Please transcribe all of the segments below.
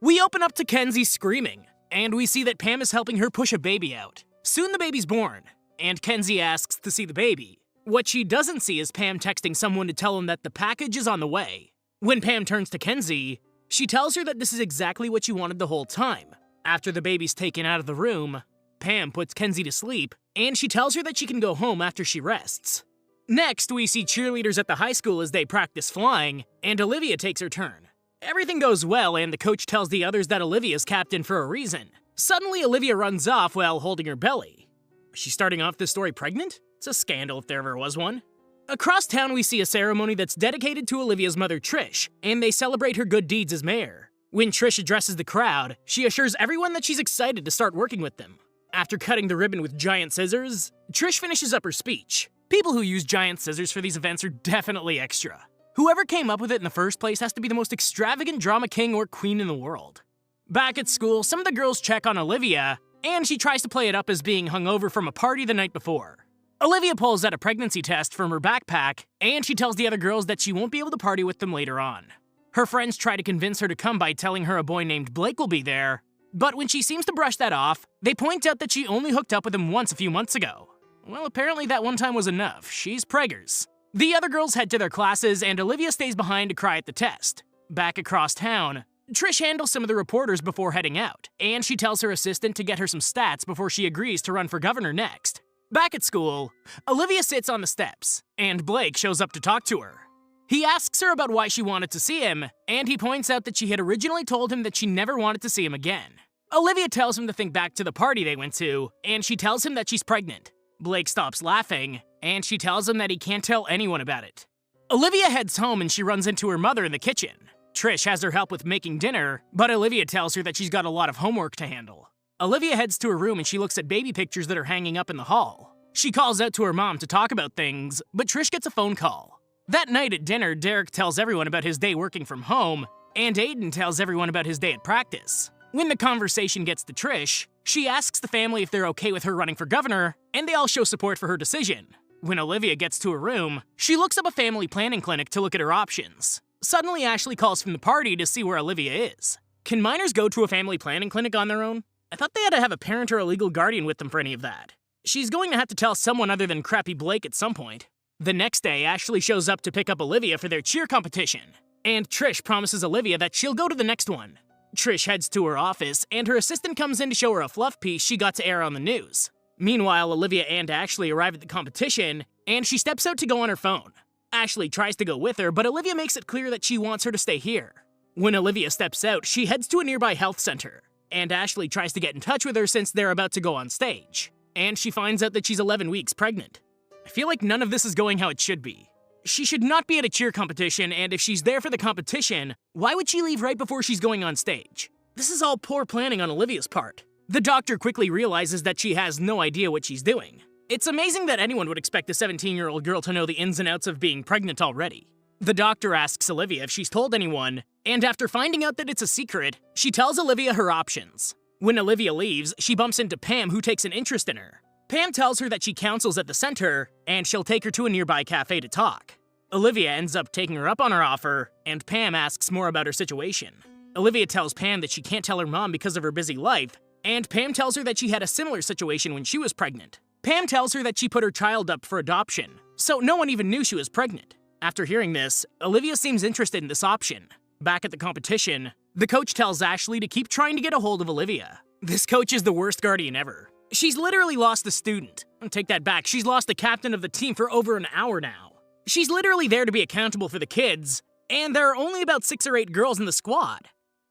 We open up to Kenzie screaming, and we see that Pam is helping her push a baby out. Soon the baby's born, and Kenzie asks to see the baby. What she doesn't see is Pam texting someone to tell him that the package is on the way. When Pam turns to Kenzie, she tells her that this is exactly what she wanted the whole time. After the baby's taken out of the room, Pam puts Kenzie to sleep, and she tells her that she can go home after she rests. Next, we see cheerleaders at the high school as they practice flying, and Olivia takes her turn. Everything goes well, and the coach tells the others that Olivia's captain for a reason. Suddenly, Olivia runs off while holding her belly. Is she starting off this story pregnant? It's a scandal if there ever was one. Across town, we see a ceremony that's dedicated to Olivia's mother, Trish, and they celebrate her good deeds as mayor. When Trish addresses the crowd, she assures everyone that she's excited to start working with them. After cutting the ribbon with giant scissors, Trish finishes up her speech. People who use giant scissors for these events are definitely extra. Whoever came up with it in the first place has to be the most extravagant drama king or queen in the world. Back at school, some of the girls check on Olivia, and she tries to play it up as being hungover from a party the night before. Olivia pulls out a pregnancy test from her backpack, and she tells the other girls that she won't be able to party with them later on. Her friends try to convince her to come by telling her a boy named Blake will be there, but when she seems to brush that off, they point out that she only hooked up with him once a few months ago. Well, apparently that one time was enough. She's preggers. The other girls head to their classes, and Olivia stays behind to cry at the test. Back across town, Trish handles some of the reporters before heading out, and she tells her assistant to get her some stats before she agrees to run for governor next. Back at school, Olivia sits on the steps, and Blake shows up to talk to her. He asks her about why she wanted to see him, and he points out that she had originally told him that she never wanted to see him again. Olivia tells him to think back to the party they went to, and she tells him that she's pregnant. Blake stops laughing, and she tells him that he can't tell anyone about it. Olivia heads home and she runs into her mother in the kitchen. Trish has her help with making dinner, but Olivia tells her that she's got a lot of homework to handle. Olivia heads to her room and she looks at baby pictures that are hanging up in the hall. She calls out to her mom to talk about things, but Trish gets a phone call. That night at dinner, Derek tells everyone about his day working from home, and Aiden tells everyone about his day at practice. When the conversation gets to Trish, she asks the family if they're okay with her running for governor, and they all show support for her decision. When Olivia gets to her room, she looks up a family planning clinic to look at her options. Suddenly, Ashley calls from the party to see where Olivia is. Can minors go to a family planning clinic on their own? I thought they had to have a parent or a legal guardian with them for any of that. She's going to have to tell someone other than crappy Blake at some point. The next day, Ashley shows up to pick up Olivia for their cheer competition, and Trish promises Olivia that she'll go to the next one. Trish heads to her office, and her assistant comes in to show her a fluff piece she got to air on the news. Meanwhile, Olivia and Ashley arrive at the competition, and she steps out to go on her phone. Ashley tries to go with her, but Olivia makes it clear that she wants her to stay here. When Olivia steps out, she heads to a nearby health center, and Ashley tries to get in touch with her since they're about to go on stage. And she finds out that she's 11 weeks pregnant. I feel like none of this is going how it should be. She should not be at a cheer competition, and if she's there for the competition, why would she leave right before she's going on stage? This is all poor planning on Olivia's part. The doctor quickly realizes that she has no idea what she's doing. It's amazing that anyone would expect a 17-year-old girl to know the ins and outs of being pregnant already. The doctor asks Olivia if she's told anyone, and after finding out that it's a secret, she tells Olivia her options. When Olivia leaves, she bumps into Pam, who takes an interest in her. Pam tells her that she counsels at the center, and she'll take her to a nearby cafe to talk. Olivia ends up taking her up on her offer, and Pam asks more about her situation. Olivia tells Pam that she can't tell her mom because of her busy life, and Pam tells her that she had a similar situation when she was pregnant. Pam tells her that she put her child up for adoption, so no one even knew she was pregnant. After hearing this, Olivia seems interested in this option. Back at the competition, the coach tells Ashley to keep trying to get a hold of Olivia. This coach is the worst guardian ever. She's literally lost the student. Take that back, she's lost the captain of the team for over an hour now. She's literally there to be accountable for the kids, and there are only about 6 or 8 girls in the squad.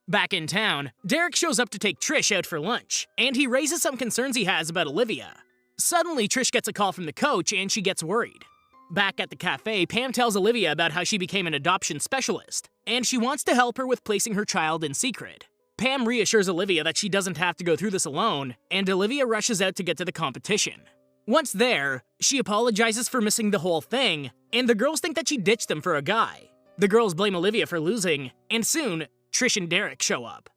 Back in town, Derek shows up to take Trish out for lunch, and he raises some concerns he has about Olivia. Suddenly, Trish gets a call from the coach, and she gets worried. Back at the cafe, Pam tells Olivia about how she became an adoption specialist, and she wants to help her with placing her child in secret. Pam reassures Olivia that she doesn't have to go through this alone, and Olivia rushes out to get to the competition. Once there, she apologizes for missing the whole thing, and the girls think that she ditched them for a guy. The girls blame Olivia for losing, and soon, Trish and Derek show up.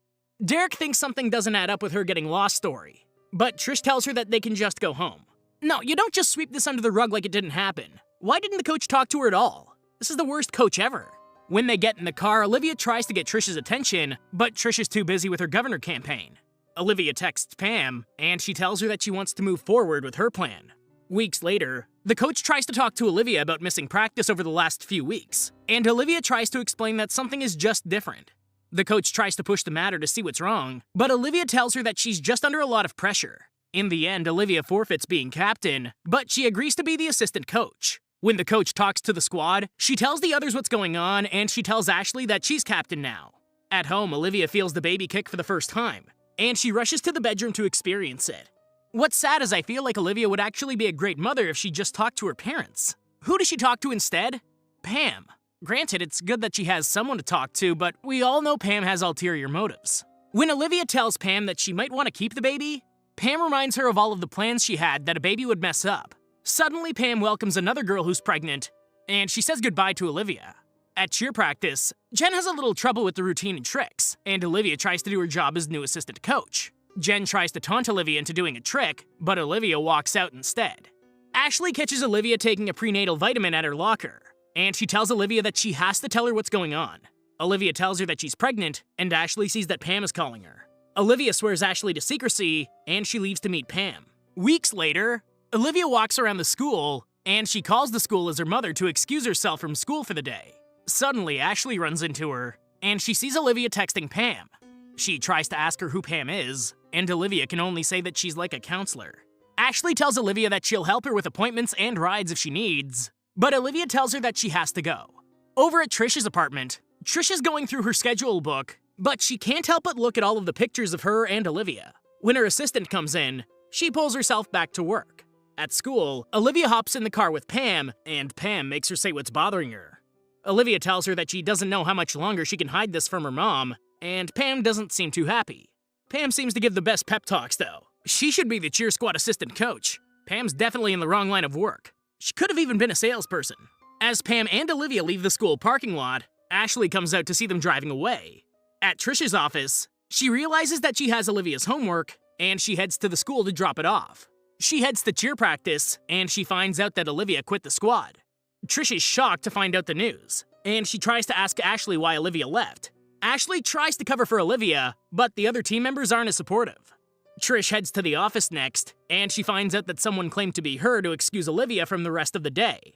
Derek thinks something doesn't add up with her getting lost story, but Trish tells her that they can just go home. No, you don't just sweep this under the rug like it didn't happen. Why didn't the coach talk to her at all? This is the worst coach ever. When they get in the car, Olivia tries to get Trish's attention, but Trish is too busy with her governor campaign. Olivia texts Pam, and she tells her that she wants to move forward with her plan. Weeks later, the coach tries to talk to Olivia about missing practice over the last few weeks, and Olivia tries to explain that something is just different. The coach tries to push the matter to see what's wrong, but Olivia tells her that she's just under a lot of pressure. In the end, Olivia forfeits being captain, but she agrees to be the assistant coach. When the coach talks to the squad, she tells the others what's going on, and she tells Ashley that she's captain now. At home, Olivia feels the baby kick for the first time, and she rushes to the bedroom to experience it. What's sad is I feel like Olivia would actually be a great mother if she just talked to her parents. Who does she talk to instead? Pam. Granted, it's good that she has someone to talk to, but we all know Pam has ulterior motives. When Olivia tells Pam that she might want to keep the baby, Pam reminds her of all of the plans she had that a baby would mess up. Suddenly, Pam welcomes another girl who's pregnant, and she says goodbye to Olivia. At cheer practice, Jen has a little trouble with the routine and tricks, and Olivia tries to do her job as new assistant coach. Jen tries to taunt Olivia into doing a trick, but Olivia walks out instead. Ashley catches Olivia taking a prenatal vitamin at her locker, and she tells Olivia that she has to tell her what's going on. Olivia tells her that she's pregnant, and Ashley sees that Pam is calling her. Olivia swears Ashley to secrecy, and she leaves to meet Pam. Weeks later, Olivia walks around the school, and she calls the school as her mother to excuse herself from school for the day. Suddenly, Ashley runs into her, and she sees Olivia texting Pam. She tries to ask her who Pam is, and Olivia can only say that she's like a counselor. Ashley tells Olivia that she'll help her with appointments and rides if she needs, but Olivia tells her that she has to go. Over at Trish's apartment, Trish is going through her schedule book, but she can't help but look at all of the pictures of her and Olivia. When her assistant comes in, she pulls herself back to work. At school, Olivia hops in the car with Pam, and Pam makes her say what's bothering her. Olivia tells her that she doesn't know how much longer she can hide this from her mom, and Pam doesn't seem too happy. Pam seems to give the best pep talks, though. She should be the cheer squad assistant coach. Pam's definitely in the wrong line of work. She could have even been a salesperson. As Pam and Olivia leave the school parking lot, Ashley comes out to see them driving away. At Trish's office, she realizes that she has Olivia's homework, and she heads to the school to drop it off. She heads to cheer practice, and she finds out that Olivia quit the squad. Trish is shocked to find out the news, and she tries to ask Ashley why Olivia left. Ashley tries to cover for Olivia, but the other team members aren't as supportive. Trish heads to the office next, and she finds out that someone claimed to be her to excuse Olivia from the rest of the day.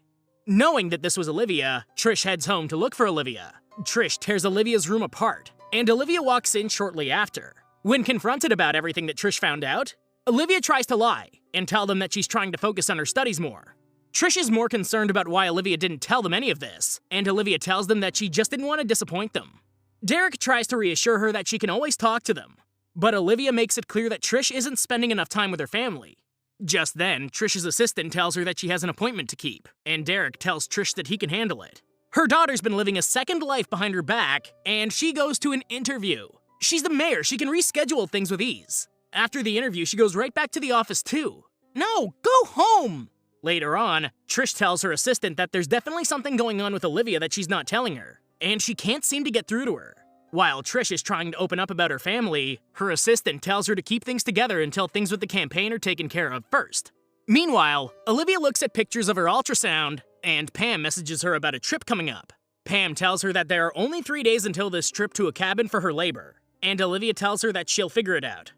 Knowing that this was Olivia, Trish heads home to look for Olivia. Trish tears Olivia's room apart, and Olivia walks in shortly after. When confronted about everything that Trish found out, Olivia tries to lie and tell them that she's trying to focus on her studies more. Trish is more concerned about why Olivia didn't tell them any of this, and Olivia tells them that she just didn't want to disappoint them. Derek tries to reassure her that she can always talk to them, but Olivia makes it clear that Trish isn't spending enough time with her family. Just then, Trish's assistant tells her that she has an appointment to keep, and Derek tells Trish that he can handle it. Her daughter's been living a second life behind her back, and she goes to an interview. She's the mayor, she can reschedule things with ease. After the interview, she goes right back to the office too. No, go home! Later on, Trish tells her assistant that there's definitely something going on with Olivia that she's not telling her, and she can't seem to get through to her. While Trish is trying to open up about her family, her assistant tells her to keep things together until things with the campaign are taken care of first. Meanwhile, Olivia looks at pictures of her ultrasound, and Pam messages her about a trip coming up. Pam tells her that there are only 3 days until this trip to a cabin for her labor, and Olivia tells her that she'll figure it out.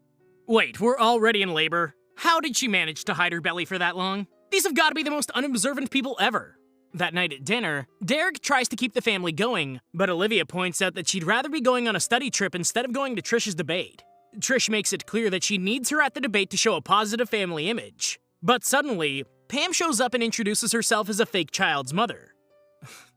Wait, we're already in labor? How did she manage to hide her belly for that long? These have got to be the most unobservant people ever. That night at dinner, Derek tries to keep the family going, but Olivia points out that she'd rather be going on a study trip instead of going to Trish's debate. Trish makes it clear that she needs her at the debate to show a positive family image. But suddenly, Pam shows up and introduces herself as a fake child's mother.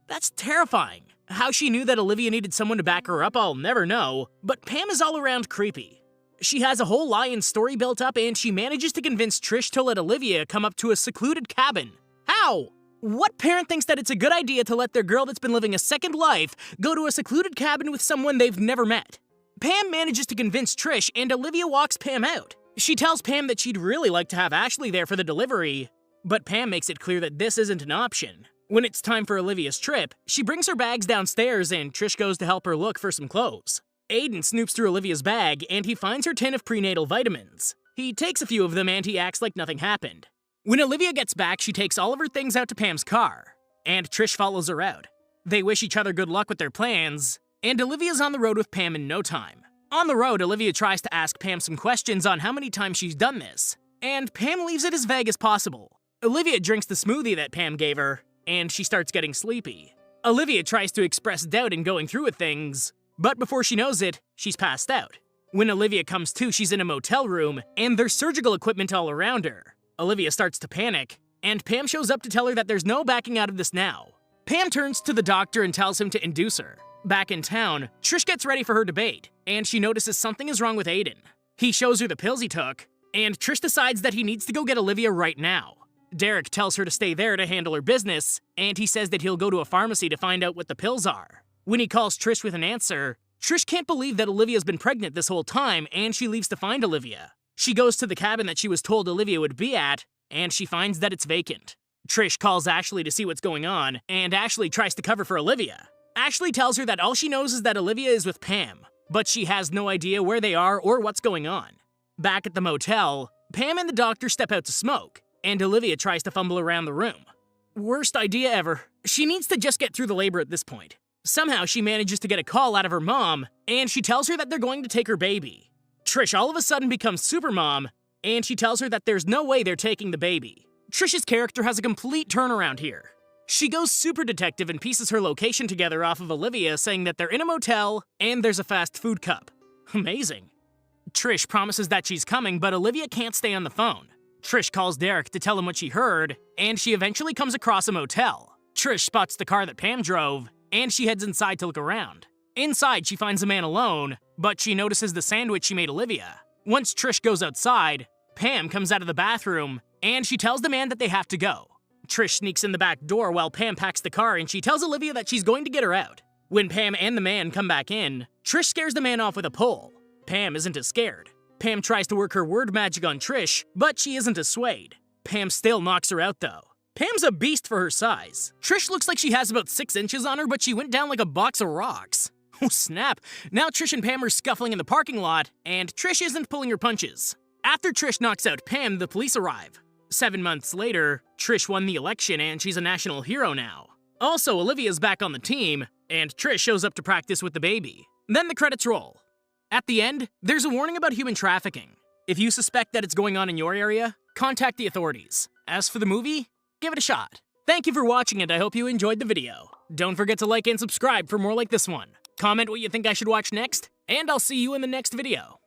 That's terrifying. How she knew that Olivia needed someone to back her up, I'll never know, but Pam is all around creepy. She has a whole lie-in story built up, and she manages to convince Trish to let Olivia come up to a secluded cabin. How? What parent thinks that it's a good idea to let their girl that's been living a second life go to a secluded cabin with someone they've never met? Pam manages to convince Trish, and Olivia walks Pam out. She tells Pam that she'd really like to have Ashley there for the delivery, but Pam makes it clear that this isn't an option. When it's time for Olivia's trip, she brings her bags downstairs, and Trish goes to help her look for some clothes. Aiden snoops through Olivia's bag, and he finds her tin of prenatal vitamins. He takes a few of them, and he acts like nothing happened. When Olivia gets back, she takes all of her things out to Pam's car, and Trish follows her out. They wish each other good luck with their plans, and Olivia's on the road with Pam in no time. On the road, Olivia tries to ask Pam some questions on how many times she's done this, and Pam leaves it as vague as possible. Olivia drinks the smoothie that Pam gave her, and she starts getting sleepy. Olivia tries to express doubt in going through with things, but before she knows it, she's passed out. When Olivia comes to, she's in a motel room, and there's surgical equipment all around her. Olivia starts to panic, and Pam shows up to tell her that there's no backing out of this now. Pam turns to the doctor and tells him to induce her. Back in town, Trish gets ready for her debate, and she notices something is wrong with Aiden. He shows her the pills he took, and Trish decides that he needs to go get Olivia right now. Derek tells her to stay there to handle her business, and he says that he'll go to a pharmacy to find out what the pills are. When he calls Trish with an answer, Trish can't believe that Olivia's been pregnant this whole time, and she leaves to find Olivia. She goes to the cabin that she was told Olivia would be at, and she finds that it's vacant. Trish calls Ashley to see what's going on, and Ashley tries to cover for Olivia. Ashley tells her that all she knows is that Olivia is with Pam, but she has no idea where they are or what's going on. Back at the motel, Pam and the doctor step out to smoke, and Olivia tries to fumble around the room. Worst idea ever. She needs to just get through the labor at this point. Somehow she manages to get a call out of her mom, and she tells her that they're going to take her baby. Trish all of a sudden becomes supermom, and she tells her that there's no way they're taking the baby. Trish's character has a complete turnaround here. She goes super detective and pieces her location together off of Olivia, saying that they're in a motel and there's a fast food cup. Amazing. Trish promises that she's coming, but Olivia can't stay on the phone. Trish calls Derek to tell him what she heard, and she eventually comes across a motel. Trish spots the car that Pam drove, and she heads inside to look around. Inside, she finds a man alone, but she notices the sandwich she made Olivia. Once Trish goes outside, Pam comes out of the bathroom, and she tells the man that they have to go. Trish sneaks in the back door while Pam packs the car, and she tells Olivia that she's going to get her out. When Pam and the man come back in, Trish scares the man off with a pole. Pam isn't as scared. Pam tries to work her word magic on Trish, but she isn't as swayed. Pam still knocks her out though. Pam's a beast for her size. Trish looks like she has about 6 inches on her, but she went down like a box of rocks. Oh snap, now Trish and Pam are scuffling in the parking lot, and Trish isn't pulling her punches. After Trish knocks out Pam, the police arrive. 7 months later, Trish won the election and she's a national hero now. Also, Olivia's back on the team, and Trish shows up to practice with the baby. Then the credits roll. At the end, there's a warning about human trafficking. If you suspect that it's going on in your area, contact the authorities. As for the movie, give it a shot. Thank you for watching, and I hope you enjoyed the video. Don't forget to like and subscribe for more like this one. Comment what you think I should watch next, and I'll see you in the next video.